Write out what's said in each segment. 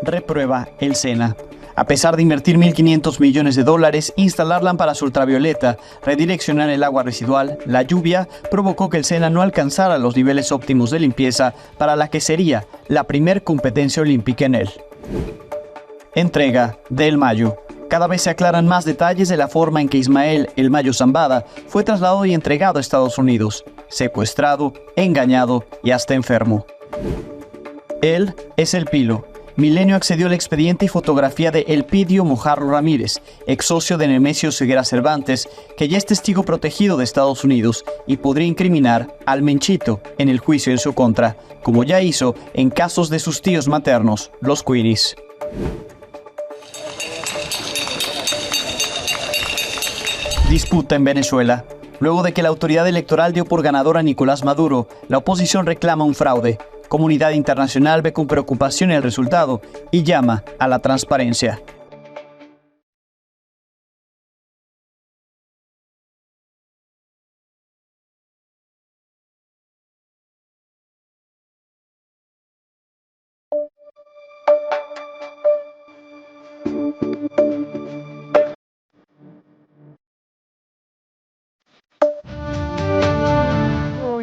reprueba el SENA. A pesar de invertir $1.500 millones, instalar lámparas ultravioleta, redireccionar el agua residual, la lluvia provocó que el SENA no alcanzara los niveles óptimos de limpieza para la que sería la primer competencia olímpica en él. Entrega de El Mayo. Cada vez se aclaran más detalles de la forma en que Ismael El Mayo Zambada fue trasladado y entregado a Estados Unidos, secuestrado, engañado y hasta enfermo. Él es El Pilo. Milenio accedió al expediente y fotografía de Elpidio Mojarro Ramírez, ex socio de Nemesio Ceguera Cervantes, que ya es testigo protegido de Estados Unidos y podría incriminar al Menchito en el juicio en su contra, como ya hizo en casos de sus tíos maternos, los Quiris. Disputa en Venezuela. Luego de que la autoridad electoral dio por ganador a Nicolás Maduro, la oposición reclama un fraude. Comunidad internacional ve con preocupación el resultado y llama a la transparencia.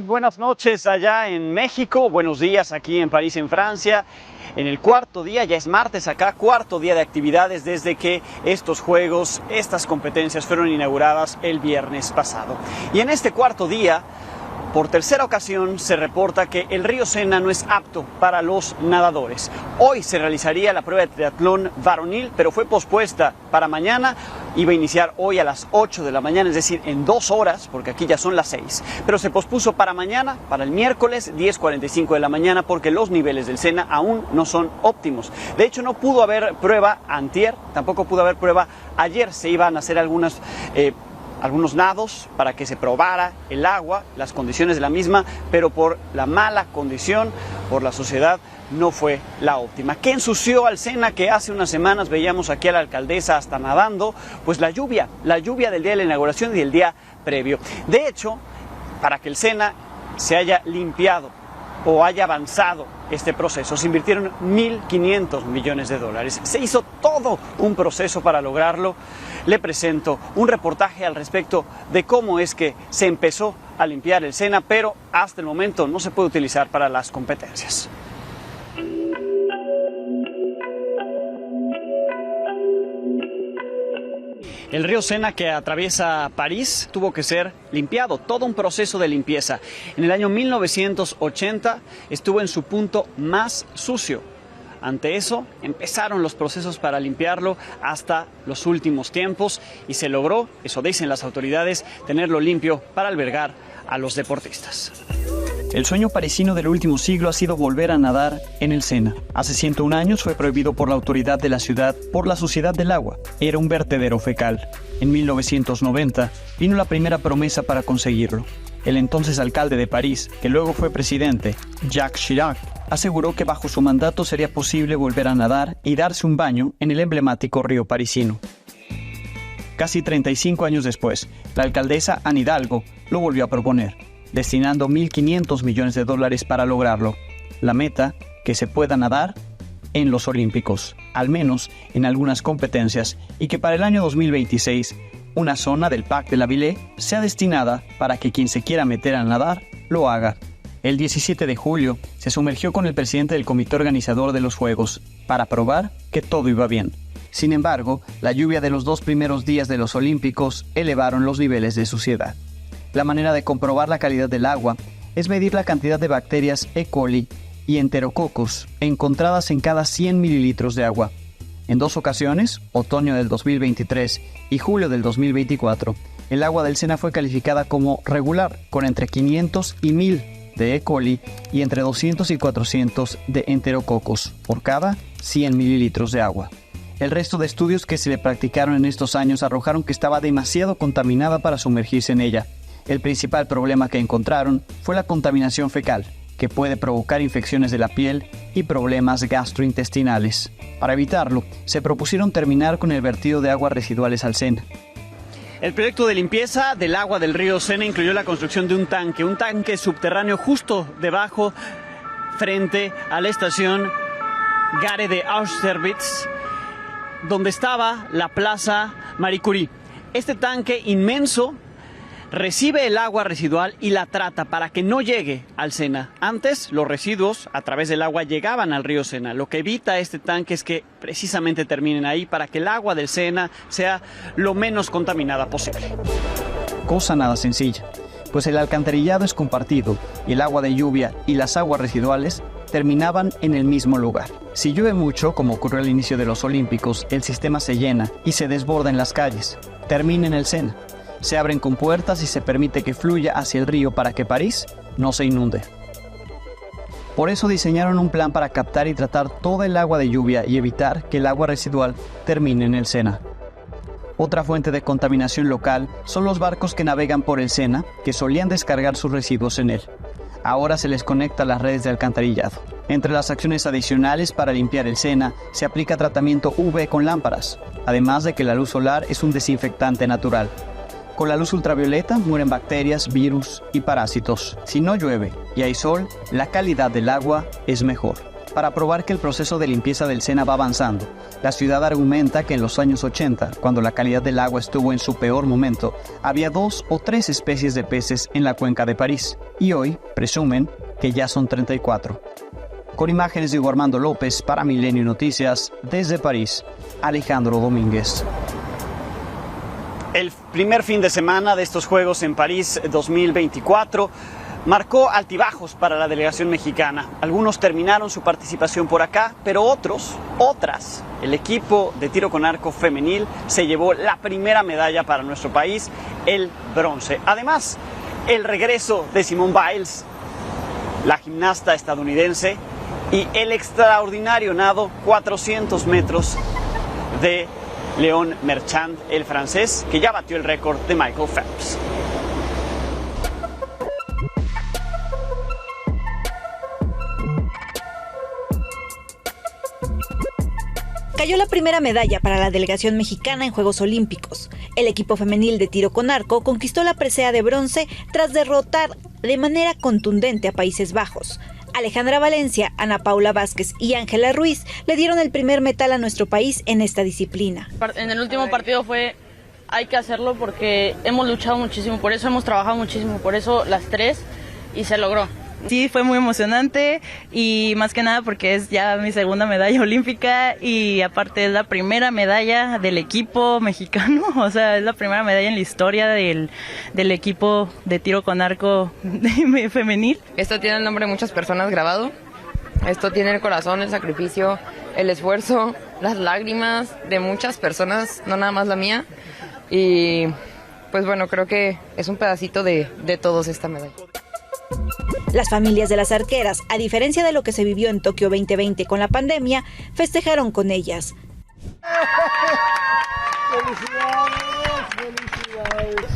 Buenas noches allá en México, buenos días aquí en París, en Francia. En el cuarto día, ya es martes acá, cuarto día de actividades desde que estos juegos, estas competencias fueron inauguradas el viernes pasado. Y en este cuarto día, por tercera ocasión, se reporta que el río Sena no es apto para los nadadores. Hoy se realizaría la prueba de triatlón varonil, pero fue pospuesta para mañana. Iba a iniciar hoy a las 8 de la mañana, es decir, en 2 horas, porque aquí ya son las 6. Pero se pospuso para mañana, para el miércoles, 10:45 de la mañana, porque los niveles del Sena aún no son óptimos. De hecho, no pudo haber prueba antier, tampoco pudo haber prueba ayer. Se iban a hacer algunos nados para que se probara el agua, las condiciones de la misma, pero por la mala condición, por la suciedad, no fue la óptima. ¿Qué ensució al Sena que hace unas semanas veíamos aquí a la alcaldesa hasta nadando? Pues la lluvia del día de la inauguración y del día previo. De hecho, para que el Sena se haya limpiado o haya avanzado este proceso, se invirtieron $1.500 millones. Se hizo todo un proceso para lograrlo. Le presento un reportaje al respecto de cómo es que se empezó a limpiar el Sena, pero hasta el momento no se puede utilizar para las competencias. El río Sena, que atraviesa París, tuvo que ser limpiado, todo un proceso de limpieza. En el año 1980 estuvo en su punto más sucio. Ante eso, empezaron los procesos para limpiarlo hasta los últimos tiempos y se logró, eso dicen las autoridades, tenerlo limpio para albergar a los deportistas. El sueño parisino del último siglo ha sido volver a nadar en el Sena. Hace 101 años fue prohibido por la autoridad de la ciudad por la suciedad del agua. Era un vertedero fecal. En 1990 vino la primera promesa para conseguirlo. El entonces alcalde de París, que luego fue presidente, Jacques Chirac, aseguró que bajo su mandato sería posible volver a nadar y darse un baño en el emblemático río parisino. Casi 35 años después, la alcaldesa Anne Hidalgo lo volvió a proponer, destinando $1.500 millones para lograrlo. La meta, que se pueda nadar en los Olímpicos, al menos en algunas competencias, y que para el año 2026 una zona del Parc de la Villette sea destinada para que quien se quiera meter a nadar lo haga. El 17 de julio se sumergió con el presidente del comité organizador de los Juegos para probar que todo iba bien. Sin embargo, la lluvia de los 2 primeros días de los Olímpicos elevaron los niveles de suciedad. La manera de comprobar la calidad del agua es medir la cantidad de bacterias E. coli y enterococos encontradas en cada 100 mililitros de agua. En 2 ocasiones, otoño del 2023 y julio del 2024, el agua del Sena fue calificada como regular, con entre 500 y 1000 de E. coli y entre 200 y 400 de enterococos por cada 100 mililitros de agua. El resto de estudios que se le practicaron en estos años arrojaron que estaba demasiado contaminada para sumergirse en ella. El principal problema que encontraron fue la contaminación fecal, que puede provocar infecciones de la piel y problemas gastrointestinales. Para evitarlo, se propusieron terminar con el vertido de aguas residuales al Sena. El proyecto de limpieza del agua del río Sena incluyó la construcción de un tanque subterráneo justo debajo, frente a la estación Gare de Austerlitz, donde estaba la Plaza Marie Curie. Este tanque inmenso recibe el agua residual y la trata para que no llegue al Sena. Antes, los residuos a través del agua llegaban al río Sena. Lo que evita este tanque es que precisamente terminen ahí para que el agua del Sena sea lo menos contaminada posible. Cosa nada sencilla, pues el alcantarillado es compartido y el agua de lluvia y las aguas residuales terminaban en el mismo lugar. Si llueve mucho, como ocurrió al inicio de los Olímpicos, el sistema se llena y se desborda en las calles. Termina en el Sena. Se abren compuertas y se permite que fluya hacia el río para que París no se inunde. Por eso diseñaron un plan para captar y tratar toda el agua de lluvia y evitar que el agua residual termine en el Sena. Otra fuente de contaminación local son los barcos que navegan por el Sena, que solían descargar sus residuos en él. Ahora se les conecta a las redes de alcantarillado. Entre las acciones adicionales para limpiar el Sena se aplica tratamiento UV con lámparas, además de que la luz solar es un desinfectante natural. Con la luz ultravioleta mueren bacterias, virus y parásitos. Si no llueve y hay sol, la calidad del agua es mejor. Para probar que el proceso de limpieza del Sena va avanzando, la ciudad argumenta que en los años 80, cuando la calidad del agua estuvo en su peor momento, había 2 o 3 especies de peces en la cuenca de París, y hoy presumen que ya son 34. Con imágenes de Hugo Armando López para Milenio Noticias, desde París, Alejandro Domínguez. El primer fin de semana de estos Juegos en París 2024 marcó altibajos para la delegación mexicana. Algunos terminaron su participación por acá, pero otras. El equipo de tiro con arco femenil se llevó la primera medalla para nuestro país, el bronce. Además, el regreso de Simone Biles, la gimnasta estadounidense, y el extraordinario nado 400 metros de Léon Marchand, el francés, que ya batió el récord de Michael Phelps. Cayó la primera medalla para la delegación mexicana en Juegos Olímpicos. El equipo femenil de tiro con arco conquistó la presea de bronce tras derrotar de manera contundente a Países Bajos. Alejandra Valencia, Ana Paula Vázquez y Ángela Ruiz le dieron el primer metal a nuestro país en esta disciplina. En el último partido hay que hacerlo porque hemos luchado muchísimo, por eso hemos trabajado muchísimo, por eso las 3 y se logró. Sí, fue muy emocionante y más que nada porque es ya mi segunda medalla olímpica y aparte es la primera medalla del equipo mexicano, o sea, es la primera medalla en la historia del equipo de tiro con arco femenil. Esto tiene el nombre de muchas personas grabado, esto tiene el corazón, el sacrificio, el esfuerzo, las lágrimas de muchas personas, no nada más la mía, y pues bueno, creo que es un pedacito de todos esta medalla. Las familias de las arqueras, a diferencia de lo que se vivió en Tokio 2020 con la pandemia, festejaron con ellas.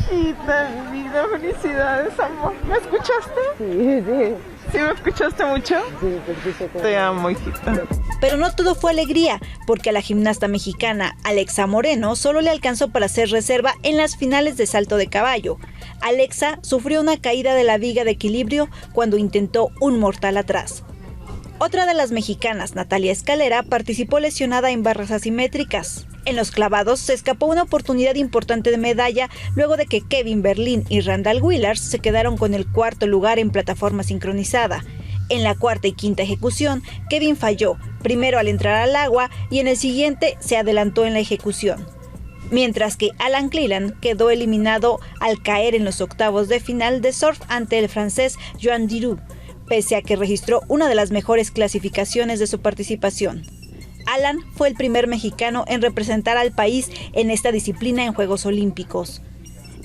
Hijita, mi vida, felicidades, amor. ¿Me escuchaste? Sí. ¿Sí me escuchaste mucho? Sí, te amo, hijita. Pero no todo fue alegría, porque a la gimnasta mexicana Alexa Moreno solo le alcanzó para hacer reserva en las finales de salto de caballo. Alexa sufrió una caída de la viga de equilibrio cuando intentó un mortal atrás. Otra de las mexicanas, Natalia Escalera, participó lesionada en barras asimétricas. En los clavados se escapó una oportunidad importante de medalla luego de que Kevin Berlín y Randall Willars se quedaron con el cuarto lugar en plataforma sincronizada. En la cuarta y quinta ejecución, Kevin falló, primero al entrar al agua y en el siguiente se adelantó en la ejecución. Mientras que Alan Cleland quedó eliminado al caer en los octavos de final de surf ante el francés Joan Didou, pese a que registró una de las mejores clasificaciones de su participación. Alan fue el primer mexicano en representar al país en esta disciplina en Juegos Olímpicos.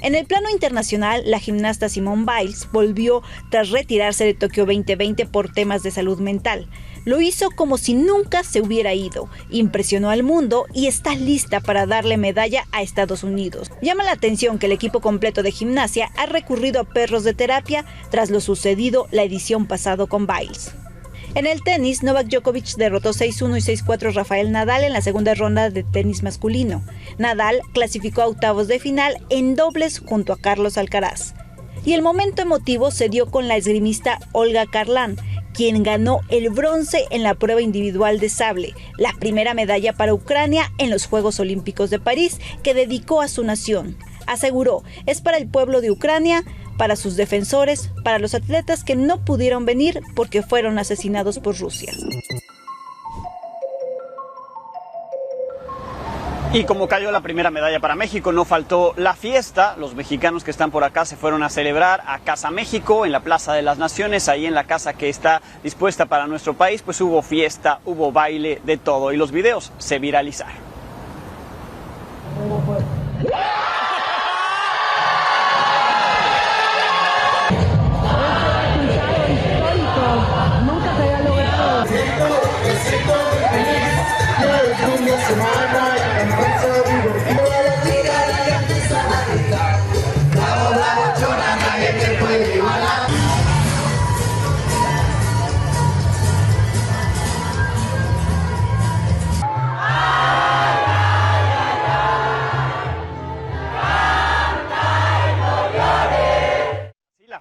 En el plano internacional, la gimnasta Simone Biles volvió tras retirarse de Tokio 2020 por temas de salud mental. Lo hizo como si nunca se hubiera ido, impresionó al mundo y está lista para darle medalla a Estados Unidos. Llama la atención que el equipo completo de gimnasia ha recurrido a perros de terapia tras lo sucedido la edición pasado con Biles. En el tenis, Novak Djokovic derrotó 6-1 y 6-4 a Rafael Nadal en la segunda ronda de tenis masculino. Nadal clasificó a octavos de final en dobles junto a Carlos Alcaraz. Y el momento emotivo se dio con la esgrimista Olga Karlan, quien ganó el bronce en la prueba individual de sable, la primera medalla para Ucrania en los Juegos Olímpicos de París, que dedicó a su nación. Aseguró, es para el pueblo de Ucrania, para sus defensores, para los atletas que no pudieron venir porque fueron asesinados por Rusia. Y como cayó la primera medalla para México, no faltó la fiesta. Los mexicanos que están por acá se fueron a celebrar a Casa México, en la Plaza de las Naciones, ahí en la casa que está dispuesta para nuestro país, pues hubo fiesta, hubo baile, de todo, y los videos se viralizaron.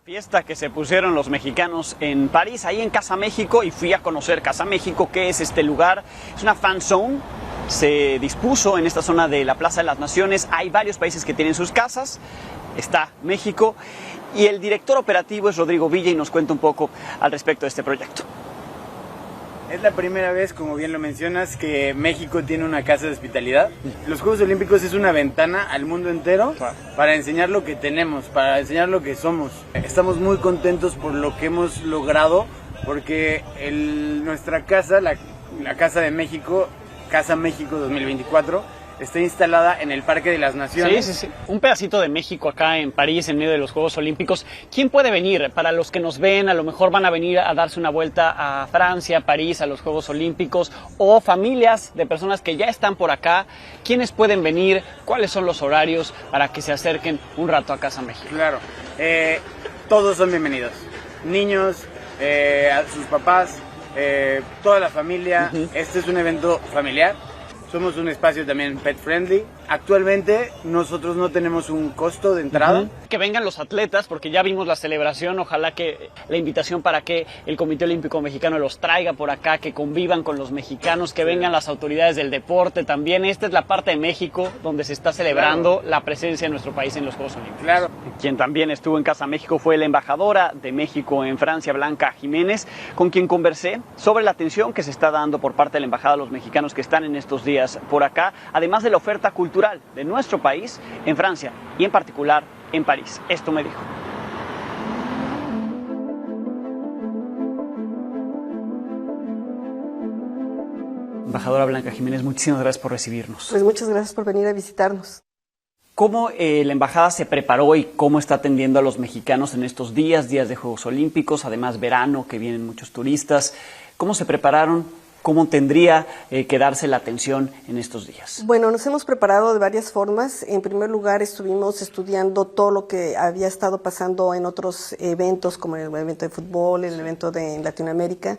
Fiesta que se pusieron los mexicanos en París, ahí en Casa México, y fui a conocer Casa México. ¿Qué es este lugar? Es una fan zone, se dispuso en esta zona de la Plaza de las Naciones. Hay varios países que tienen sus casas, está México, y el director operativo es Rodrigo Villa y nos cuenta un poco al respecto de este proyecto. Es la primera vez, como bien lo mencionas, que México tiene una casa de hospitalidad. Los Juegos Olímpicos es una ventana al mundo entero para enseñar lo que tenemos, para enseñar lo que somos. Estamos muy contentos por lo que hemos logrado, porque nuestra casa, la Casa de México, Casa México 2024, está instalada en el Parque de las Naciones. Sí. Un pedacito de México acá en París, en medio de los Juegos Olímpicos. ¿Quién puede venir? Para los que nos ven, a lo mejor van a venir a darse una vuelta a Francia, París, a los Juegos Olímpicos, o familias de personas que ya están por acá. ¿Quiénes pueden venir? ¿Cuáles son los horarios para que se acerquen un rato a Casa México? Claro, todos son bienvenidos. Niños, a sus papás, toda la familia. Este es un evento familiar. Somos un espacio también pet friendly. Actualmente nosotros no tenemos un costo de entrada. Que vengan los atletas, porque ya vimos la celebración. Ojalá que la invitación para que el Comité Olímpico Mexicano los traiga por acá, que convivan con los mexicanos, que vengan las autoridades del deporte también. Esta es la parte de México donde se está celebrando la presencia de nuestro país en los Juegos Olímpicos. Claro. Quien también estuvo en Casa México fue la embajadora de México en Francia, Blanca Jiménez, con quien conversé sobre la atención que se está dando por parte de la embajada a los mexicanos que están en estos días por acá, además de la oferta cultural de nuestro país en Francia y en particular en París. Esto me dijo. Embajadora Blanca Jiménez, muchísimas gracias por recibirnos. Pues muchas gracias por venir a visitarnos. ¿Cómo la embajada se preparó y cómo está atendiendo a los mexicanos en estos días de Juegos Olímpicos, además verano, que vienen muchos turistas? ¿Cómo se prepararon? ¿Cómo tendría que darse la atención en estos días? Bueno, nos hemos preparado de varias formas. En primer lugar, estuvimos estudiando todo lo que había estado pasando en otros eventos, como el evento de fútbol, el evento de Latinoamérica,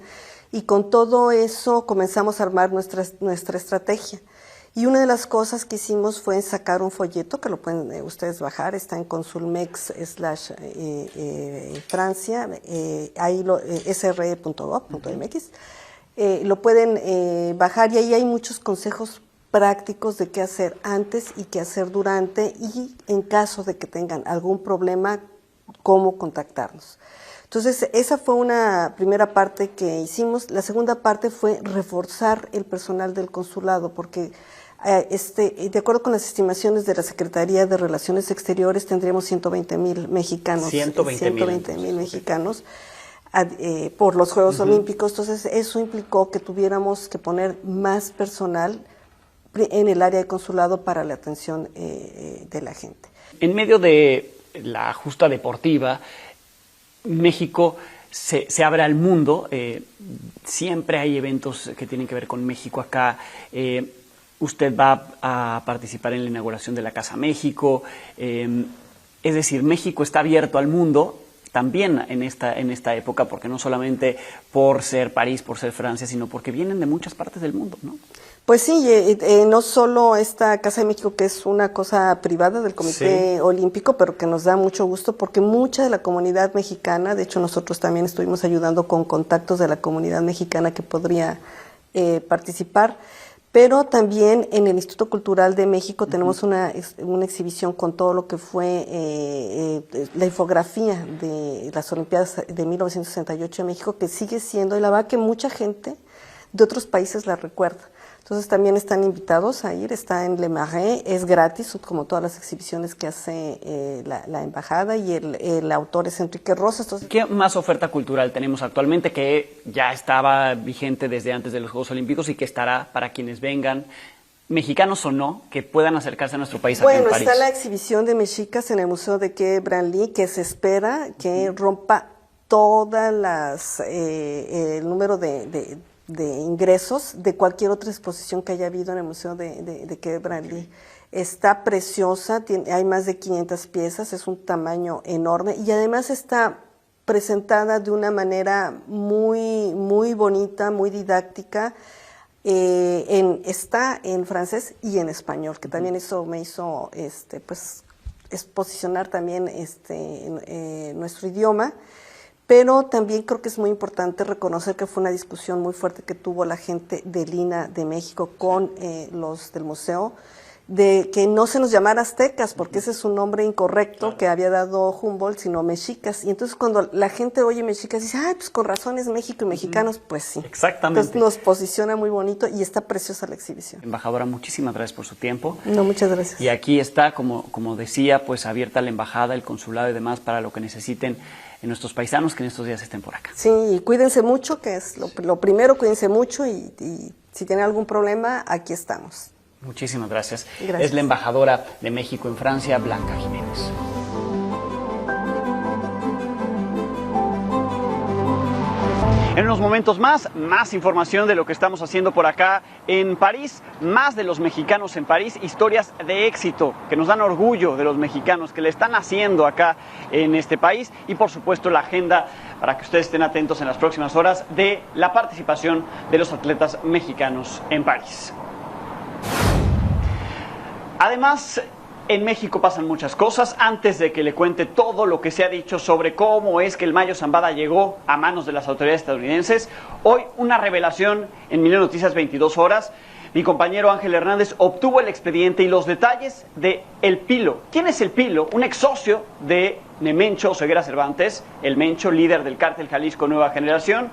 y con todo eso comenzamos a armar nuestra estrategia. Y una de las cosas que hicimos fue sacar un folleto, que lo pueden ustedes bajar, está en consulmex/Francia, sre.gov.mx. Lo pueden bajar y ahí hay muchos consejos prácticos de qué hacer antes y qué hacer durante, y en caso de que tengan algún problema, cómo contactarnos. Entonces, esa fue una primera parte que hicimos. La segunda parte fue reforzar el personal del consulado, porque de acuerdo con las estimaciones de la Secretaría de Relaciones Exteriores, tendríamos 120,000 mexicanos. 120,000 mexicanos. Por los Juegos Olímpicos. Entonces eso implicó que tuviéramos que poner más personal en el área de consulado para la atención de la gente. En medio de la justa deportiva, México se abre al mundo. Siempre hay eventos que tienen que ver con México acá. Usted va a participar en la inauguración de la Casa México. Es decir, México está abierto al mundo también en esta época, porque no solamente por ser París, por ser Francia, sino porque vienen de muchas partes del mundo, ¿no? Pues sí, no solo esta Casa de México, que es una cosa privada del Comité Olímpico, pero que nos da mucho gusto porque mucha de la comunidad mexicana, de hecho nosotros también estuvimos ayudando con contactos de la comunidad mexicana que podría participar, pero también en el Instituto Cultural de México tenemos una exhibición con todo lo que fue la infografía de las Olimpiadas de 1968 en México, que sigue siendo, y la verdad que mucha gente de otros países la recuerda. Entonces también están invitados a ir, está en Le Marais, es gratis, como todas las exhibiciones que hace la embajada, y el autor es Enrique Rosas. Entonces, ¿qué más oferta cultural tenemos actualmente que ya estaba vigente desde antes de los Juegos Olímpicos y que estará para quienes vengan, mexicanos o no, que puedan acercarse a nuestro país aquí en París? Está la exhibición de mexicas en el Museo de Quai Branly, que se espera que rompa todas las el número de ingresos de cualquier otra exposición que haya habido en el Museo de Quai Branly. Está preciosa, hay más de 500 piezas, es un tamaño enorme y además está presentada de una manera muy bonita, muy didáctica. Está en francés y en español, que también eso me hizo es posicionar también nuestro idioma. Pero también creo que es muy importante reconocer que fue una discusión muy fuerte que tuvo la gente del INA de México con los del museo, de que no se nos llamara aztecas, porque ese es un nombre incorrecto que había dado Humboldt, sino mexicas. Y entonces cuando la gente oye mexicas dice, pues con razón es México y mexicanos, pues sí. Exactamente. Entonces nos posiciona muy bonito y está preciosa la exhibición. Embajadora, muchísimas gracias por su tiempo. No, muchas gracias. Y aquí está, como decía, pues abierta la embajada, el consulado y demás para lo que necesiten en nuestros paisanos que en estos días estén por acá. Sí, y cuídense mucho, que es lo primero, cuídense mucho y si tienen algún problema, aquí estamos. Muchísimas gracias. Gracias. Es la embajadora de México en Francia, Blanca Jiménez. En unos momentos más información de lo que estamos haciendo por acá en París, más de los mexicanos en París, historias de éxito que nos dan orgullo de los mexicanos que le están haciendo acá en este país y por supuesto la agenda para que ustedes estén atentos en las próximas horas de la participación de los atletas mexicanos en París. Además, en México pasan muchas cosas. Antes de que le cuente todo lo que se ha dicho sobre cómo es que el Mayo Zambada llegó a manos de las autoridades estadounidenses, hoy una revelación en Milenio Noticias 22 horas. Mi compañero Ángel Hernández obtuvo el expediente y los detalles de El Pilo. ¿Quién es El Pilo? Un ex socio de Nemencho Oseguera Cervantes, el Mencho, líder del cártel Jalisco Nueva Generación.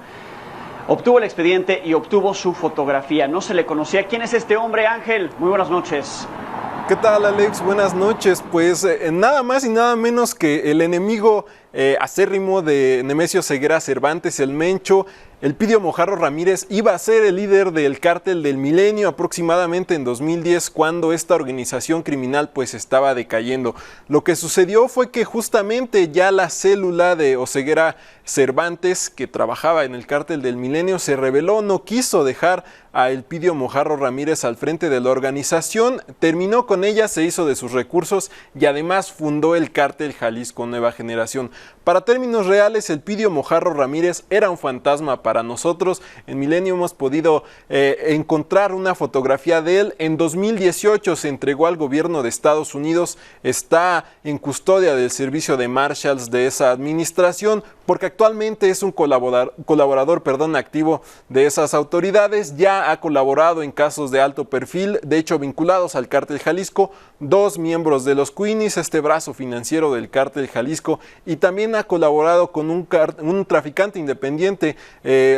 Obtuvo el expediente y obtuvo su fotografía. No se le conocía. ¿Quién es este hombre, Ángel? Muy buenas noches. ¿Qué tal, Alex? Buenas noches. Pues nada más y nada menos que el enemigo acérrimo de Nemesio Oseguera Cervantes, el Mencho, Elpidio Mojarro Ramírez, iba a ser el líder del Cártel del Milenio aproximadamente en 2010, cuando esta organización criminal pues estaba decayendo. Lo que sucedió fue que justamente ya la célula de Oseguera Cervantes, que trabajaba en el Cártel del Milenio, se rebeló, no quiso dejar a Elpidio Mojarro Ramírez al frente de la organización, terminó con ella, se hizo de sus recursos y además fundó el Cártel Jalisco Nueva Generación. Para términos reales, Elpidio Mojarro Ramírez era un fantasma para nosotros. En Milenio hemos podido encontrar una fotografía de él. En 2018 se entregó al gobierno de Estados Unidos, está en custodia del servicio de Marshals de esa administración, porque actualmente es un colaborador activo de esas autoridades. Ya ha colaborado en casos de alto perfil, de hecho vinculados al Cártel Jalisco, 2 miembros de los Queenies, este brazo financiero del Cártel Jalisco, y también ha colaborado con un traficante independiente,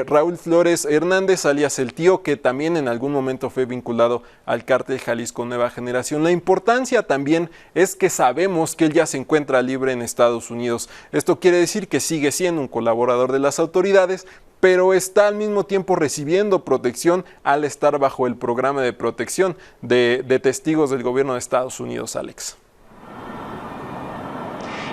Raúl Flores Hernández, alias El Tío, que también en algún momento fue vinculado al Cártel Jalisco Nueva Generación. La importancia también es que sabemos que él ya se encuentra libre en Estados Unidos. Esto quiere decir que sigue siendo un colaborador de las autoridades, pero está al mismo tiempo recibiendo protección al estar bajo el programa de protección de testigos del gobierno de Estados Unidos, Alex.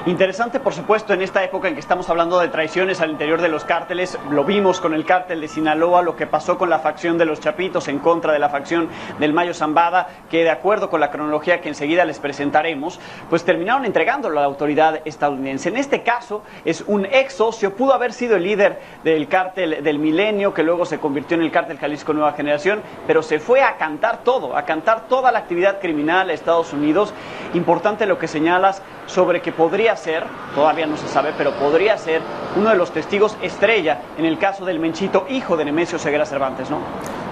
Interesante, por supuesto, en esta época en que estamos hablando de traiciones al interior de los cárteles. Lo vimos con el cártel de Sinaloa, lo que pasó con la facción de los Chapitos en contra de la facción del Mayo Zambada, que de acuerdo con la cronología que enseguida les presentaremos, pues terminaron entregándolo a la autoridad estadounidense. En este caso es un ex socio, pudo haber sido el líder del cártel del Milenio, que luego se convirtió en el cártel Jalisco Nueva Generación, pero se fue a cantar toda la actividad criminal a Estados Unidos. Importante lo que señalas sobre que podría ser, todavía no se sabe, pero podría ser uno de los testigos estrella en el caso del Menchito, hijo de Nemesio Ceguera Cervantes, ¿no?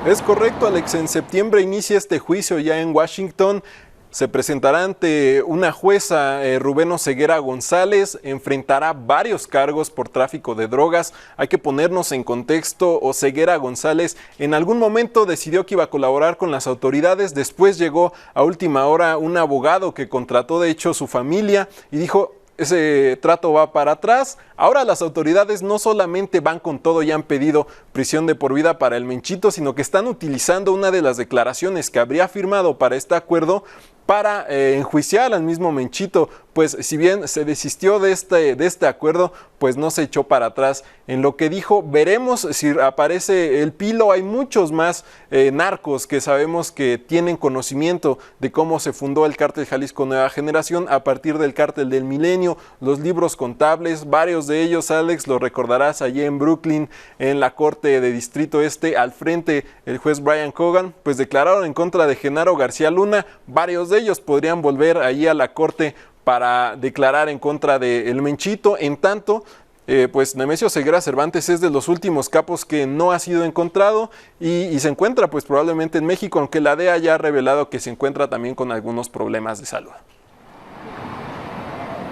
Es correcto, Alex. En septiembre inicia este juicio ya en Washington. Se presentará ante una jueza, Rubén Oseguera González, enfrentará varios cargos por tráfico de drogas. Hay que ponernos en contexto, Oseguera González en algún momento decidió que iba a colaborar con las autoridades, después llegó a última hora un abogado que contrató de hecho su familia y dijo: ese trato va para atrás. Ahora las autoridades no solamente van con todo y han pedido prisión de por vida para el Menchito, sino que están utilizando una de las declaraciones que habría firmado para este acuerdo para enjuiciar al mismo Menchito. Pues si bien se desistió de este acuerdo, pues no se echó para atrás en lo que dijo. Veremos si aparece el Pilo. Hay muchos más narcos que sabemos que tienen conocimiento de cómo se fundó el cártel Jalisco Nueva Generación a partir del cártel del Milenio, los libros contables, varios de ellos, Alex, lo recordarás allí en Brooklyn, en la Corte de Distrito Este, al frente el juez Brian Cogan, pues declararon en contra de Genaro García Luna. Varios de ellos podrían volver allí a la corte para declarar en contra del Menchito. En tanto, pues Nemesio Ceguera Cervantes es de los últimos capos que no ha sido encontrado y se encuentra pues probablemente en México, aunque la DEA ya ha revelado que se encuentra también con algunos problemas de salud.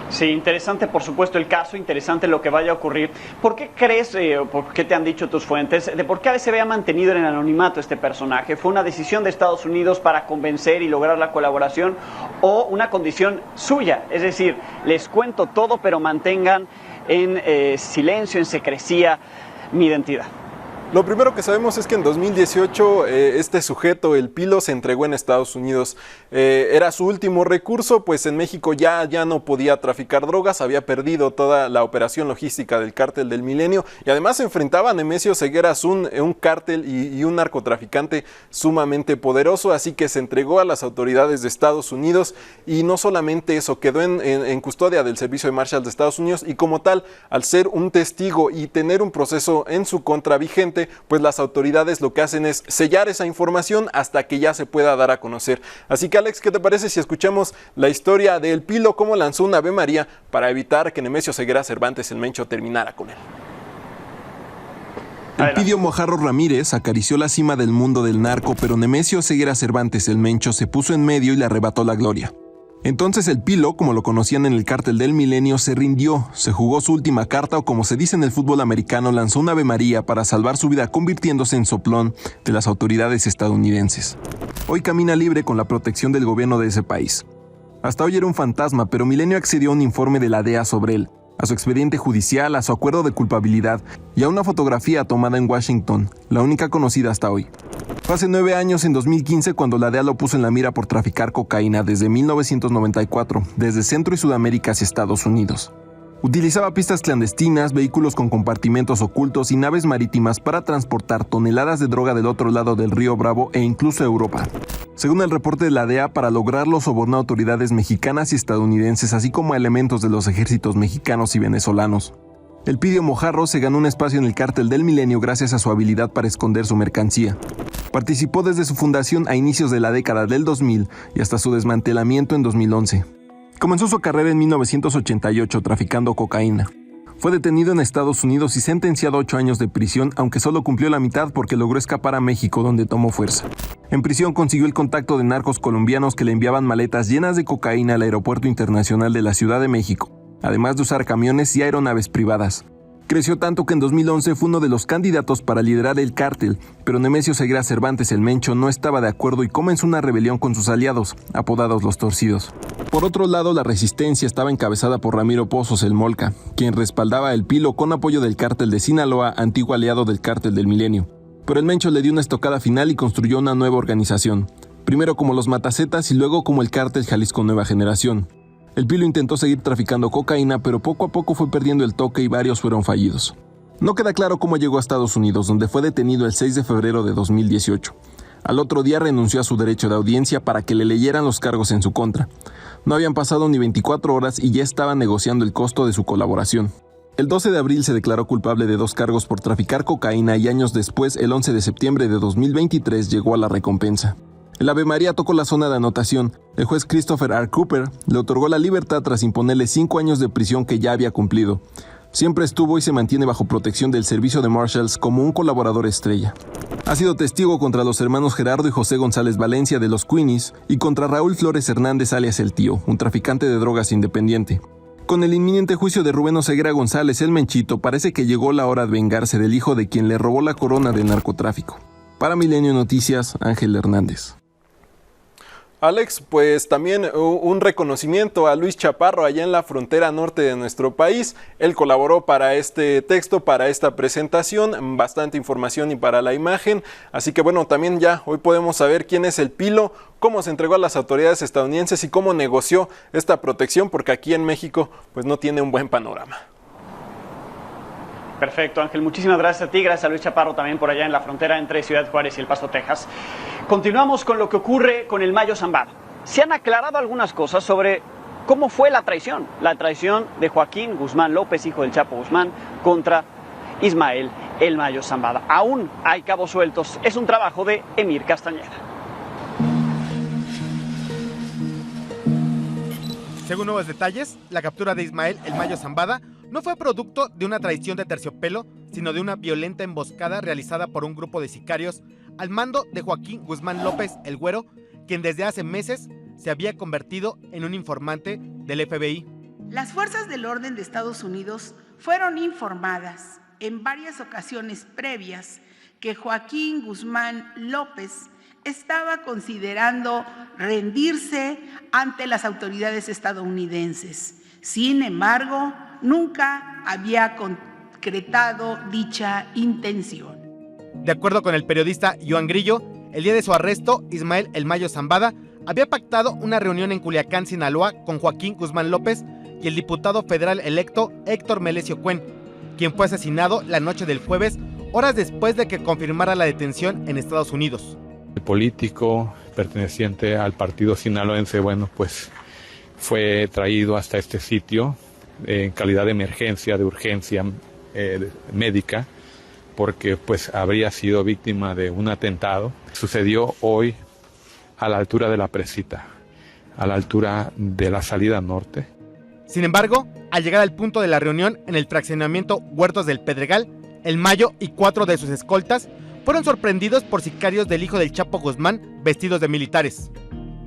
Sí, interesante por supuesto el caso, interesante lo que vaya a ocurrir. ¿Por qué crees, por qué te han dicho tus fuentes, de por qué se había mantenido en el anonimato este personaje? ¿Fue una decisión de Estados Unidos para convencer y lograr la colaboración o una condición suya? Es decir, les cuento todo pero mantengan en silencio, en secrecía mi identidad. Lo primero que sabemos es que en 2018 este sujeto, el Pilo, se entregó en Estados Unidos. Era su último recurso, pues en México ya no podía traficar drogas, había perdido toda la operación logística del cártel del Milenio y además se enfrentaba a Nemesio Ceguera, un cártel y un narcotraficante sumamente poderoso, así que se entregó a las autoridades de Estados Unidos y no solamente eso, quedó en custodia del Servicio de Marshals de Estados Unidos y como tal, al ser un testigo y tener un proceso en su contra vigente, pues las autoridades lo que hacen es sellar esa información hasta que ya se pueda dar a conocer. Así que Alex, ¿qué te parece si escuchamos la historia del Pilo, cómo lanzó una Ave María para evitar que Nemesio Ceguera Cervantes, el Mencho, terminara con él? Elpidio Mojarro Ramírez acarició la cima del mundo del narco, pero Nemesio Ceguera Cervantes, el Mencho, se puso en medio y le arrebató la gloria. Entonces el Pilo, como lo conocían en el cártel del Milenio, se rindió, se jugó su última carta o como se dice en el fútbol americano, lanzó una Ave María para salvar su vida convirtiéndose en soplón de las autoridades estadounidenses. Hoy camina libre con la protección del gobierno de ese país. Hasta hoy era un fantasma, pero Milenio accedió a un informe de la DEA sobre él, a su expediente judicial, a su acuerdo de culpabilidad y a una fotografía tomada en Washington, la única conocida hasta hoy. Fue hace 9 años, en 2015, cuando la DEA lo puso en la mira por traficar cocaína desde 1994, desde Centro y Sudamérica hacia Estados Unidos. Utilizaba pistas clandestinas, vehículos con compartimentos ocultos y naves marítimas para transportar toneladas de droga del otro lado del río Bravo e incluso a Europa. Según el reporte de la DEA, para lograrlo sobornó a autoridades mexicanas y estadounidenses, así como a elementos de los ejércitos mexicanos y venezolanos. Elpidio Mojarro se ganó un espacio en el cártel del Milenio gracias a su habilidad para esconder su mercancía. Participó desde su fundación a inicios de la década del 2000 y hasta su desmantelamiento en 2011. Comenzó su carrera en 1988 traficando cocaína. Fue detenido en Estados Unidos y sentenciado a 8 años de prisión, aunque solo cumplió la mitad porque logró escapar a México, donde tomó fuerza. En prisión consiguió el contacto de narcos colombianos que le enviaban maletas llenas de cocaína al Aeropuerto Internacional de la Ciudad de México, además de usar camiones y aeronaves privadas. Creció tanto que en 2011 fue uno de los candidatos para liderar el cártel, pero Nemesio Ceguera Cervantes, el Mencho, no estaba de acuerdo y comenzó una rebelión con sus aliados, apodados los Torcidos. Por otro lado, la resistencia estaba encabezada por Ramiro Pozos, el Molca, quien respaldaba a El Pilo con apoyo del cártel de Sinaloa, antiguo aliado del cártel del Milenio. Pero el Mencho le dio una estocada final y construyó una nueva organización, primero como los Matacetas y luego como el cártel Jalisco Nueva Generación. El Pilo intentó seguir traficando cocaína, pero poco a poco fue perdiendo el toque y varios fueron fallidos. No queda claro cómo llegó a Estados Unidos, donde fue detenido el 6 de febrero de 2018. Al otro día renunció a su derecho de audiencia para que le leyeran los cargos en su contra. No habían pasado ni 24 horas y ya estaban negociando el costo de su colaboración. El 12 de abril se declaró culpable de 2 cargos por traficar cocaína y años después, el 11 de septiembre de 2023, llegó a la recompensa. El Ave María tocó la zona de anotación. El juez Christopher R. Cooper le otorgó la libertad tras imponerle 5 años de prisión que ya había cumplido. Siempre estuvo y se mantiene bajo protección del servicio de Marshals como un colaborador estrella. Ha sido testigo contra los hermanos Gerardo y José González Valencia de los Queenies y contra Raúl Flores Hernández alias El Tío, un traficante de drogas independiente. Con el inminente juicio de Rubén Oseguera González, el Menchito, parece que llegó la hora de vengarse del hijo de quien le robó la corona del narcotráfico. Para Milenio Noticias, Ángel Hernández. Alex, pues también un reconocimiento a Luis Chaparro allá en la frontera norte de nuestro país. Él colaboró para este texto, para esta presentación, bastante información y para la imagen. Así que bueno, también ya hoy podemos saber quién es el Pilo, cómo se entregó a las autoridades estadounidenses y cómo negoció esta protección, porque aquí en México pues no tiene un buen panorama. Perfecto, Ángel. Muchísimas gracias a ti, gracias a Luis Chaparro también por allá en la frontera entre Ciudad Juárez y El Paso, Texas. Continuamos con lo que ocurre con el Mayo Zambada. Se han aclarado algunas cosas sobre cómo fue la traición de Joaquín Guzmán López, hijo del Chapo Guzmán, contra Ismael El Mayo Zambada. Aún hay cabos sueltos. Es un trabajo de Emir Castañeda. Según nuevos detalles, la captura de Ismael El Mayo Zambada no fue producto de una traición de terciopelo, sino de una violenta emboscada realizada por un grupo de sicarios al mando de Joaquín Guzmán López El Güero, quien desde hace meses se había convertido en un informante del FBI. Las fuerzas del orden de Estados Unidos fueron informadas en varias ocasiones previas que Joaquín Guzmán López estaba considerando rendirse ante las autoridades estadounidenses. Sin embargo, nunca había concretado dicha intención. De acuerdo con el periodista Joan Grillo, el día de su arresto, Ismael El Mayo Zambada había pactado una reunión en Culiacán, Sinaloa, con Joaquín Guzmán López y el diputado federal electo Héctor Melesio Cuen, quien fue asesinado la noche del jueves, horas después de que confirmara la detención en Estados Unidos. El político perteneciente al partido sinaloense, bueno, pues fue traído hasta este sitio en calidad de emergencia, de urgencia médica, porque pues habría sido víctima de un atentado. Sucedió hoy a la altura de la Presita, a la altura de la salida norte. Sin embargo, al llegar al punto de la reunión en el fraccionamiento Huertos del Pedregal, El Mayo y 4 de sus escoltas fueron sorprendidos por sicarios del hijo del Chapo Guzmán vestidos de militares.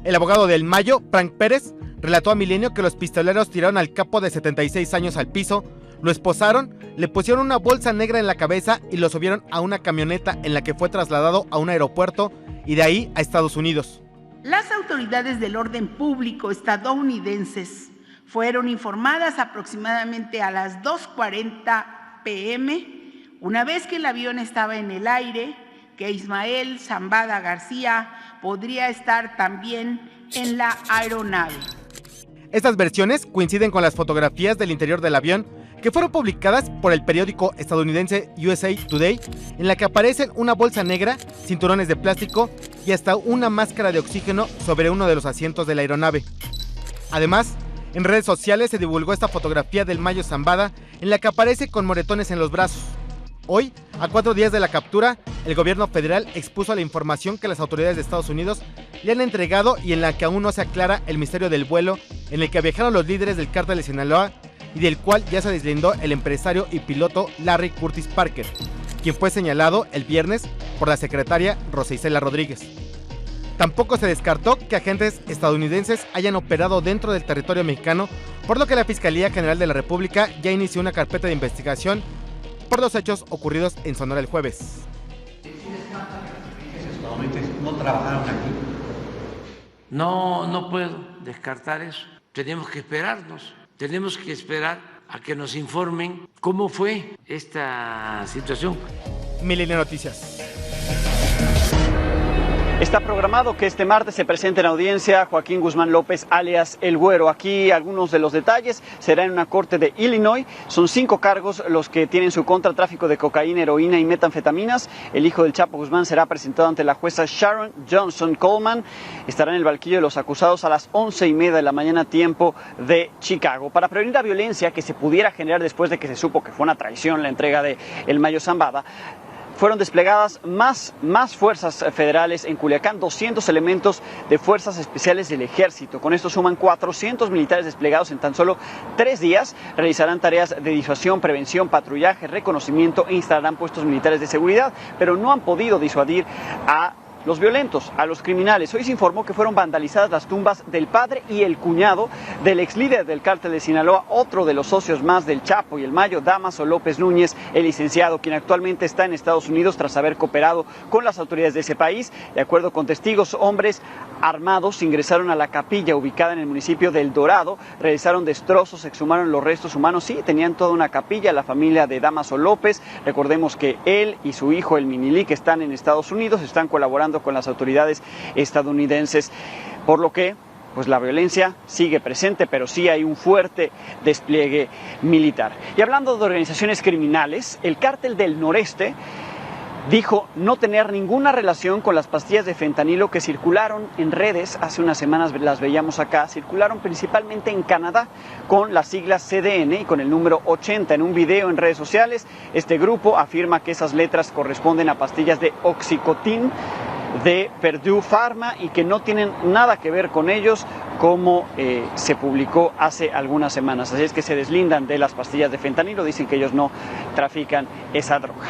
El abogado del Mayo, Frank Pérez, relató a Milenio que los pistoleros tiraron al capo de 76 años al piso, lo esposaron, le pusieron una bolsa negra en la cabeza y lo subieron a una camioneta en la que fue trasladado a un aeropuerto y de ahí a Estados Unidos. Las autoridades del orden público estadounidenses fueron informadas aproximadamente a las 2:40 p.m., una vez que el avión estaba en el aire, que Ismael Zambada García podría estar también en la aeronave. Estas versiones coinciden con las fotografías del interior del avión que fueron publicadas por el periódico estadounidense USA Today, en la que aparecen una bolsa negra, cinturones de plástico y hasta una máscara de oxígeno sobre uno de los asientos de la aeronave. Además, en redes sociales se divulgó esta fotografía del Mayo Zambada en la que aparece con moretones en los brazos. Hoy, a 4 días de la captura, el gobierno federal expuso la información que las autoridades de Estados Unidos le han entregado y en la que aún no se aclara el misterio del vuelo en el que viajaron los líderes del cártel de Sinaloa y del cual ya se deslindó el empresario y piloto Larry Curtis Parker, quien fue señalado el viernes por la secretaria Rosa Isela Rodríguez. Tampoco se descartó que agentes estadounidenses hayan operado dentro del territorio mexicano, por lo que la Fiscalía General de la República ya inició una carpeta de investigación por los hechos ocurridos en Sonora el jueves. ¿No trabajaron aquí? No puedo descartar eso. Tenemos que esperarnos. Tenemos que esperar a que nos informen cómo fue esta situación. Milenio Noticias. Está programado que este martes se presente en audiencia Joaquín Guzmán López, alias El Güero. Aquí algunos de los detalles. Será en una corte de Illinois. Son 5 cargos los que tienen su contra: tráfico de cocaína, heroína y metanfetaminas. El hijo del Chapo Guzmán será presentado ante la jueza Sharon Johnson Coleman. Estará en el banquillo de los acusados a las 11:30 de la mañana, tiempo de Chicago. Para prevenir la violencia que se pudiera generar después de que se supo que fue una traición la entrega de El Mayo Zambada, fueron desplegadas más fuerzas federales en Culiacán, 200 elementos de fuerzas especiales del ejército. Con esto suman 400 militares desplegados en tan solo 3 días. Realizarán tareas de disuasión, prevención, patrullaje, reconocimiento e instalarán puestos militares de seguridad, pero no han podido disuadir a los violentos, a los criminales. Hoy se informó que fueron vandalizadas las tumbas del padre y el cuñado del ex líder del cártel de Sinaloa, otro de los socios más del Chapo y el Mayo, Dámaso López Núñez, el licenciado, quien actualmente está en Estados Unidos tras haber cooperado con las autoridades de ese país. De acuerdo con testigos, hombres armados ingresaron a la capilla ubicada en el municipio de El Dorado, realizaron destrozos, exhumaron los restos humanos. Sí, tenían toda una capilla, la familia de Dámaso López. Recordemos que él y su hijo, el Minilic, están en Estados Unidos, están colaborando con las autoridades estadounidenses, por lo que pues la violencia sigue presente, pero sí hay un fuerte despliegue militar. Y hablando de organizaciones criminales, el Cártel del Noreste dijo no tener ninguna relación con las pastillas de fentanilo que circularon en redes hace unas semanas. Las veíamos acá, circularon principalmente en Canadá con las siglas CDN y con el número 80. En un video en redes sociales, este grupo afirma que esas letras corresponden a pastillas de Oxycontin de Purdue Pharma y que no tienen nada que ver con ellos, como se publicó hace algunas semanas. Así es que se deslindan de las pastillas de fentanilo, dicen que ellos no trafican esa droga.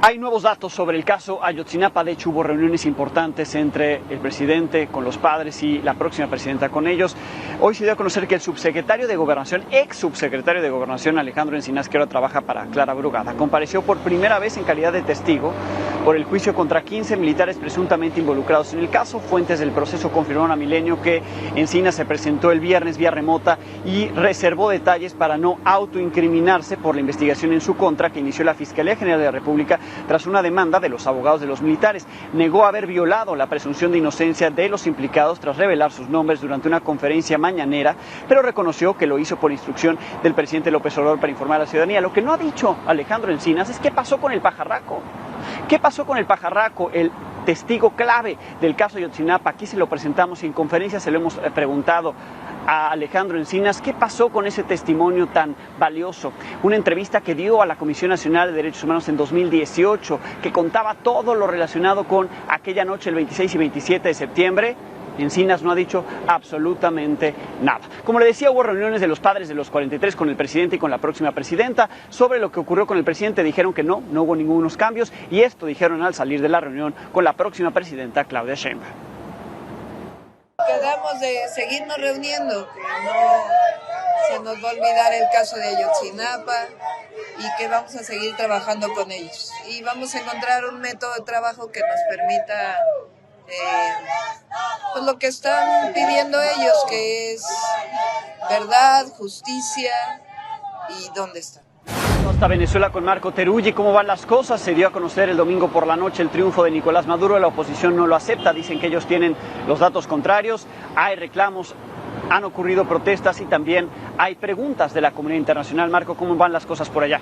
Hay nuevos datos sobre el caso Ayotzinapa. De hecho, hubo reuniones importantes entre el presidente con los padres y la próxima presidenta con ellos. Hoy se dio a conocer que el subsecretario de Gobernación, ex subsecretario de Gobernación, Alejandro Encinas, que ahora trabaja para Clara Brugada, compareció por primera vez en calidad de testigo por el juicio contra 15 militares presuntamente involucrados en el caso. Fuentes del proceso confirmaron a Milenio que Encinas se presentó el viernes vía remota y reservó detalles para no autoincriminarse por la investigación en su contra que inició la Fiscalía General de la República tras una demanda de los abogados de los militares. Negó haber violado la presunción de inocencia de los implicados tras revelar sus nombres durante una conferencia mañanera, pero reconoció que lo hizo por instrucción del presidente López Obrador para informar a la ciudadanía. Lo que no ha dicho Alejandro Encinas es qué pasó con el pajarraco. ¿Qué pasó con el pajarraco? El testigo clave del caso Ayotzinapa. Aquí se lo presentamos y en conferencia se lo hemos preguntado a Alejandro Encinas qué pasó con ese testimonio tan valioso. Una entrevista que dio a la Comisión Nacional de Derechos Humanos en 2018, que contaba todo lo relacionado con aquella noche, el 26 y 27 de septiembre. Encinas no ha dicho absolutamente nada. Como le decía, hubo reuniones de los padres de los 43 con el presidente y con la próxima presidenta. Sobre lo que ocurrió con el presidente dijeron que no hubo ningunos cambios, y esto dijeron al salir de la reunión con la próxima presidenta, Claudia Sheinbaum. Quedamos de seguirnos reuniendo, que no se nos va a olvidar el caso de Ayotzinapa y que vamos a seguir trabajando con ellos. Y vamos a encontrar un método de trabajo que nos permita pues lo que están pidiendo ellos, que es verdad, justicia y dónde están. Hasta Venezuela con Marco Teruggi. ¿Cómo van las cosas? Se dio a conocer el domingo por la noche el triunfo de Nicolás Maduro. La oposición no lo acepta, dicen que ellos tienen los datos contrarios. Hay reclamos, han ocurrido protestas y también hay preguntas de la comunidad internacional. Marco, ¿cómo van las cosas por allá?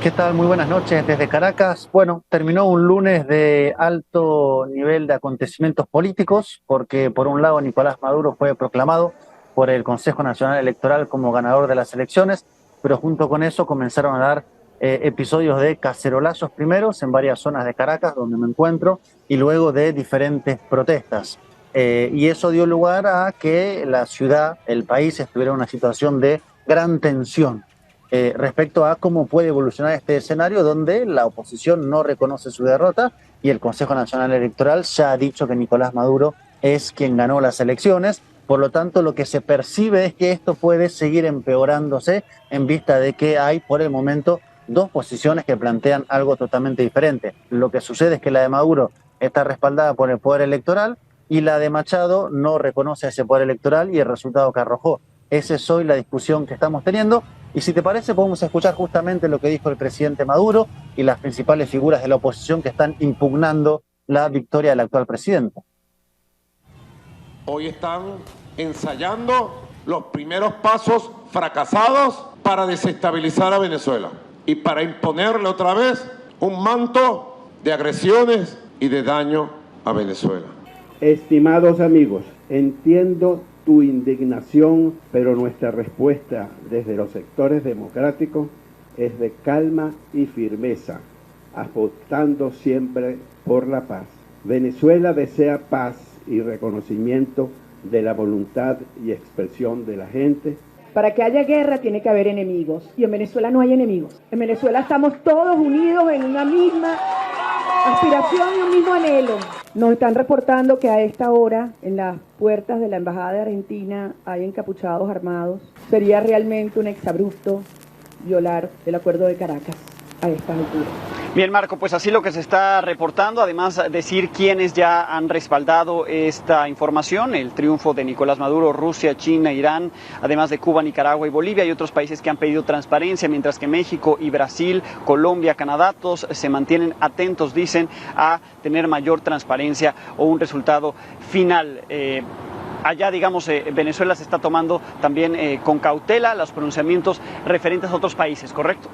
¿Qué tal? Muy buenas noches desde Caracas. Bueno, terminó un lunes de alto nivel de acontecimientos políticos, porque por un lado Nicolás Maduro fue proclamado por el Consejo Nacional Electoral como ganador de las elecciones, pero junto con eso comenzaron a dar episodios de cacerolazos primeros en varias zonas de Caracas, donde me encuentro, y luego de diferentes protestas. Y eso dio lugar a que la ciudad, el país, estuviera en una situación de gran tensión respecto a cómo puede evolucionar este escenario donde la oposición no reconoce su derrota y el Consejo Nacional Electoral ya ha dicho que Nicolás Maduro es quien ganó las elecciones. Por lo tanto, lo que se percibe es que esto puede seguir empeorándose en vista de que hay por el momento dos posiciones que plantean algo totalmente diferente. Lo que sucede es que la de Maduro está respaldada por el poder electoral y la de Machado no reconoce ese poder electoral y el resultado que arrojó. Esa es hoy la discusión que estamos teniendo Y si te parece, podemos escuchar justamente lo que dijo el presidente Maduro y las principales figuras de la oposición que están impugnando la victoria del actual presidente. Hoy están ensayando los primeros pasos fracasados para desestabilizar a Venezuela y para imponerle otra vez un manto de agresiones y de daño a Venezuela. Estimados amigos, entiendo tu indignación, pero nuestra respuesta desde los sectores democráticos es de calma y firmeza, apostando siempre por la paz. Venezuela desea paz y reconocimiento de la voluntad y expresión de la gente. Para que haya guerra tiene que haber enemigos, y en Venezuela no hay enemigos. En Venezuela estamos todos unidos en una misma aspiración y un mismo anhelo. Nos están reportando que a esta hora en las puertas de la Embajada de Argentina hay encapuchados armados. Sería realmente un exabrupto violar el Acuerdo de Caracas a esta altura. Bien, Marco, pues así lo que se está reportando, además decir quiénes ya han respaldado esta información, el triunfo de Nicolás Maduro, Rusia, China, Irán, además de Cuba, Nicaragua y Bolivia, y otros países que han pedido transparencia, mientras que México y Brasil, Colombia, Canadá, todos se mantienen atentos, dicen, a tener mayor transparencia o un resultado final. Allá, digamos, Venezuela se está tomando también con cautela los pronunciamientos referentes a otros países, ¿correcto?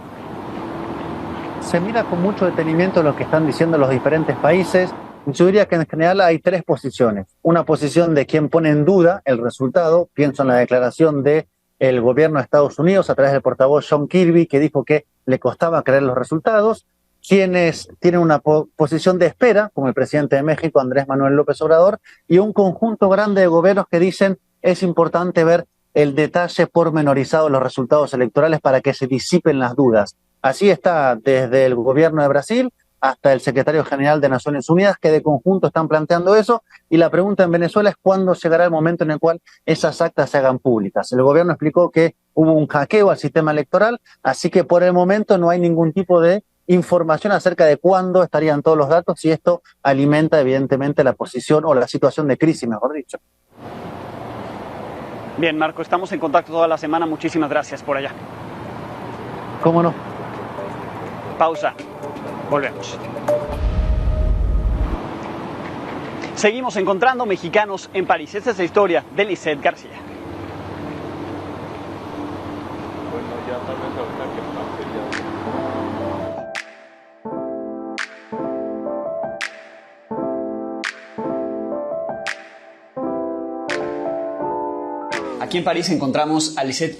Se mira con mucho detenimiento lo que están diciendo los diferentes países. Yo diría que en general hay tres posiciones. Una posición de quien pone en duda el resultado. Pienso en la declaración del gobierno de Estados Unidos a través del portavoz John Kirby, que dijo que le costaba creer los resultados. Quienes tienen una posición de espera, como el presidente de México, Andrés Manuel López Obrador, y un conjunto grande de gobiernos que dicen es importante ver el detalle pormenorizado de los resultados electorales para que se disipen las dudas. Así está desde el gobierno de Brasil hasta el secretario general de Naciones Unidas, que de conjunto están planteando eso, y la pregunta en Venezuela es cuándo llegará el momento en el cual esas actas se hagan públicas. El gobierno explicó que hubo un hackeo al sistema electoral, así que por el momento no hay ningún tipo de información acerca de cuándo estarían todos los datos, y esto alimenta evidentemente la posición o la situación de crisis, mejor dicho. Bien, Marco, estamos en contacto toda la semana. Muchísimas gracias por allá. ¿Cómo no? Pausa. Volvemos. Seguimos encontrando mexicanos en París. Esta es la historia de Lisette García. Aquí en París encontramos a Lisette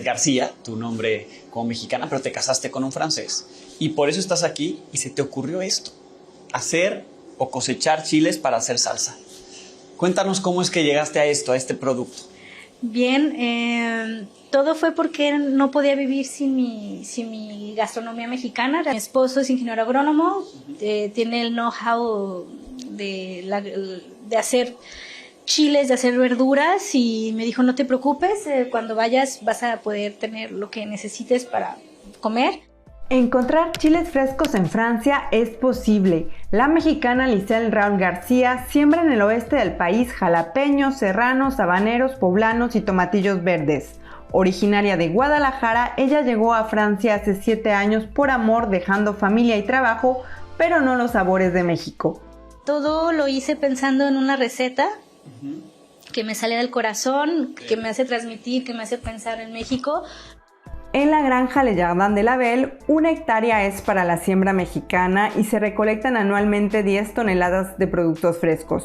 García, tu nombre como mexicana, pero te casaste con un francés. Y por eso estás aquí y se te ocurrió esto, hacer o cosechar chiles para hacer salsa. Cuéntanos cómo es que llegaste a esto, a este producto. Bien, todo fue porque no podía vivir sin mi gastronomía mexicana. Mi esposo es ingeniero agrónomo, tiene el know-how de hacer chiles, de hacer verduras, y me dijo, no te preocupes, cuando vayas vas a poder tener lo que necesites para comer. Encontrar chiles frescos en Francia es posible. La mexicana Lisette Raúl García siembra en el oeste del país jalapeños, serranos, habaneros, poblanos y tomatillos verdes. Originaria de Guadalajara, ella llegó a Francia hace 7 años por amor, dejando familia y trabajo, pero no los sabores de México. Todo lo hice pensando en una receta que me sale del corazón, que me hace transmitir, que me hace pensar en México. En la granja Le Jardin de la Belle, 1 hectárea es para la siembra mexicana y se recolectan anualmente 10 toneladas de productos frescos.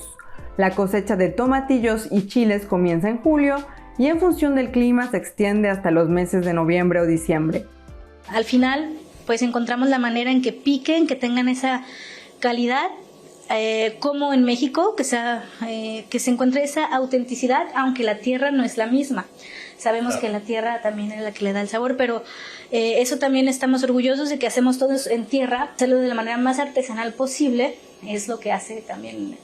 La cosecha de tomatillos y chiles comienza en julio y en función del clima se extiende hasta los meses de noviembre o diciembre. Al final, pues encontramos la manera en que piquen, que tengan esa calidad, como en México, que se encuentre esa autenticidad, aunque la tierra no es la misma. Sabemos que la tierra también es la que le da el sabor, pero eso también estamos orgullosos de que hacemos todos en tierra, hacerlo de la manera más artesanal posible, es lo que hace también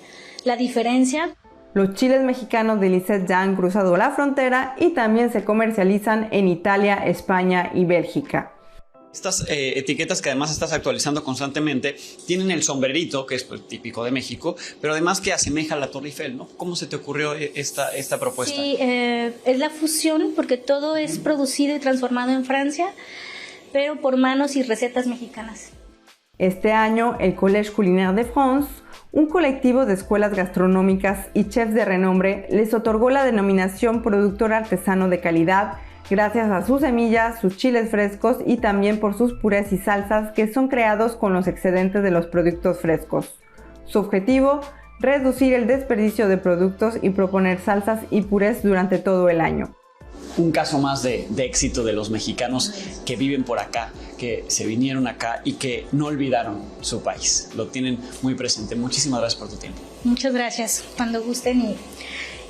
la diferencia. Los chiles mexicanos de Lisette ya han cruzado la frontera y también se comercializan en Italia, España y Bélgica. Estas etiquetas que además estás actualizando constantemente tienen el sombrerito, que es pues, típico de México, pero además que asemeja a la Torre Eiffel, ¿no? ¿Cómo se te ocurrió esta propuesta? Sí, es la fusión, porque todo es producido y transformado en Francia, pero por manos y recetas mexicanas. Este año, el Collège Culinaire de France, un colectivo de escuelas gastronómicas y chefs de renombre, les otorgó la denominación Productor Artesano de Calidad gracias a sus semillas, sus chiles frescos y también por sus purés y salsas que son creados con los excedentes de los productos frescos. Su objetivo, reducir el desperdicio de productos y proponer salsas y purés durante todo el año. Un caso más de éxito de los mexicanos que viven por acá, que se vinieron acá y que no olvidaron su país. Lo tienen muy presente. Muchísimas gracias por tu tiempo. Muchas gracias. Cuando gusten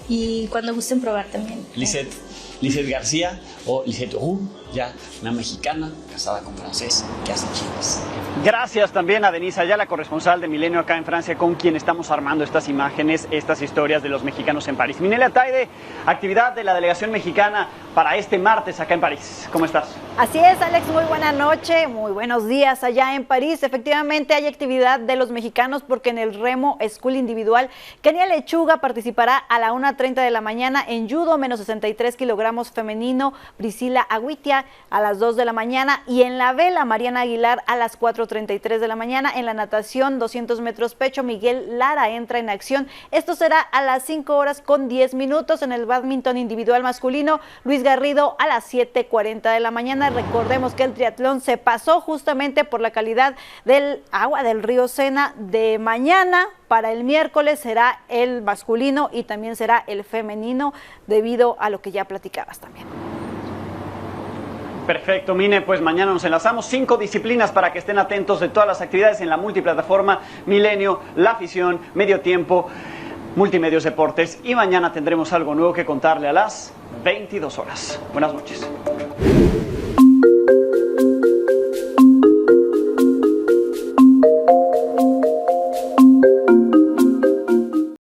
y cuando gusten probar también. Lisette García o Lisette Roux, ya una mexicana casada con francés que hace chiles. Gracias también a Denise Ayala, corresponsal de Milenio acá en Francia, con quien estamos armando estas imágenes, estas historias de los mexicanos en París. Minelia Taide, actividad de la delegación mexicana para este martes acá en París. ¿Cómo estás? Así es, Alex, muy buena noche, muy buenos días allá en París. Efectivamente hay actividad de los mexicanos porque en el remo school individual, Kenia Lechuga participará a la 1:30 de la mañana, en judo menos 63 kilogramos femenino, Priscila Agüitia a las 2 de la mañana y en la vela, Mariana Aguilar a las 4:33 de la mañana. En la natación 200 metros pecho, Miguel Lara entra en acción. Esto será a las 5:10. En el bádminton individual masculino, Luis Garrido a las 7:40 de la mañana. Recordemos que el triatlón se pasó justamente por la calidad del agua del río Sena. De mañana para el miércoles será el masculino y también será el femenino, debido a lo que ya platicabas también. Perfecto, Mine, pues mañana nos enlazamos. 5 disciplinas para que estén atentos de todas las actividades en la multiplataforma Milenio, La Afición, Medio Tiempo, Multimedios Deportes, y mañana tendremos algo nuevo que contarle a las 22 horas. Buenas noches.